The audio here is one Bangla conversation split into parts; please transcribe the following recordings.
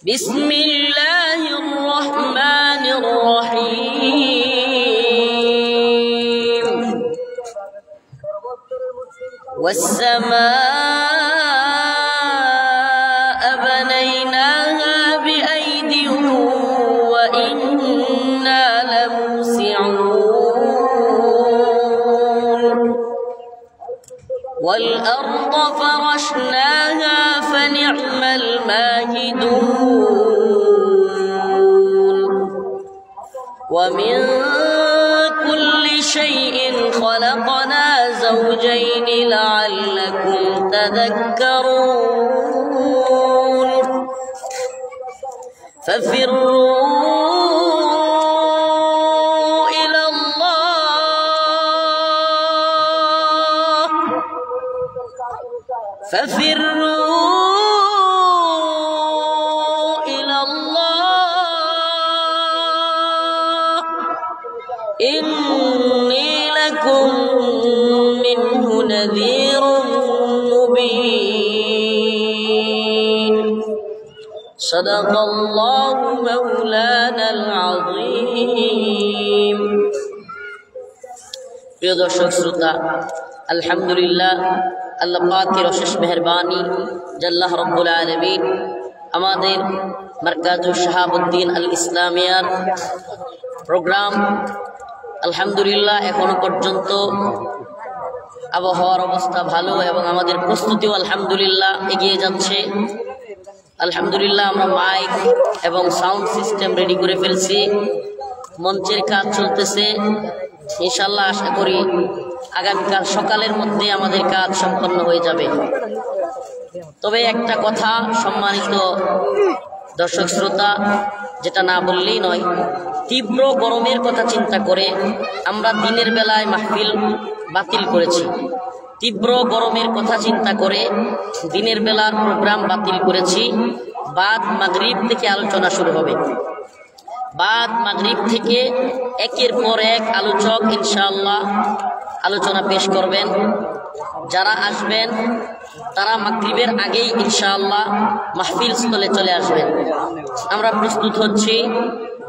بسم الله الرحمن الرحيم والسماء بنيناها بأيد وإنا لموسعون والأرض فرشناها فنعم الماهدون ومن كل شيء خلقنا زوجين لعلكم تذكرون ففروا إلى الله إني لكم منه نذير مبين صدق الله مولانا العظيم প্রিয় দর্শক শ্রোতা আলহামদুলিল্লাহ আল্লাহ পাকের অশেষ মেহেরবানি আল্লাহ রাব্বুল আলামিন আমাদের মারকাজুশ শাহাবুদ্দিন আল ইসলামিয়ার প্রোগ্রাম আলহামদুলিল্লাহ এখনো পর্যন্ত আবহাওয়ার অবস্থা ভালো এবং আমাদের প্রস্তুতিও আলহামদুলিল্লাহ এগিয়ে যাচ্ছে। আলহামদুলিল্লাহ আমরা মাইক এবং সাউন্ড সিস্টেম রেডি করে ফেলছি, মঞ্চের কাজ চলতেছে। ইনশাআল্লাহ আশা করি আগামীকাল সকালের মধ্যে আমাদের কাজ সম্পন্ন হয়ে যাবে। তবে একটা কথা সম্মানিত দর্শক শ্রোতা, যেটা না বললেই নয়, তীব্র গরমের কথা চিন্তা করে আমরা দিনের বেলায় মাহফিল বাতিল করেছি। তীব্র গরমের কথা চিন্তা করে দিনের বেলার প্রোগ্রাম বাতিল করেছি। বাদ মাগরিব থেকে আলোচনা শুরু হবে। বাদ মাগরিব থেকে একের পর এক আলোচক ইনশাআল্লাহ আলোচনা পেশ করবেন। যারা আসবেন তারা মাগরিবের আগেই ইনশাআল্লাহ মাহফিল স্থলে চলে আসবেন। আমরা প্রস্তুত হচ্ছি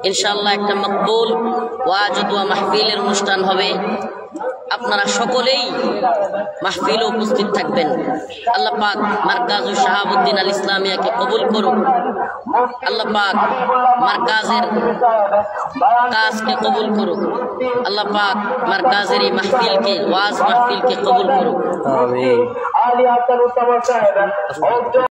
ইনশাআল্লাহ। একটা মকবুল ওয়াজ ওয়া মাহফিলের অনুষ্ঠান হবে। আপনারা সকলেই মাহফিলে উপস্থিত থাকবেন। আল্লাহ পাক মারকাজুশ শাহাবুদ্দিন আল ইসলামিয়াকে কবুল করুন। আল্লাহ পাক মারকাজের কাজকে কবুল করুন। আল্লাহ পাক মারকাজের এই মাহফিলকে, ওয়াজ মাহফিলকে কবুল করুন। আমিন।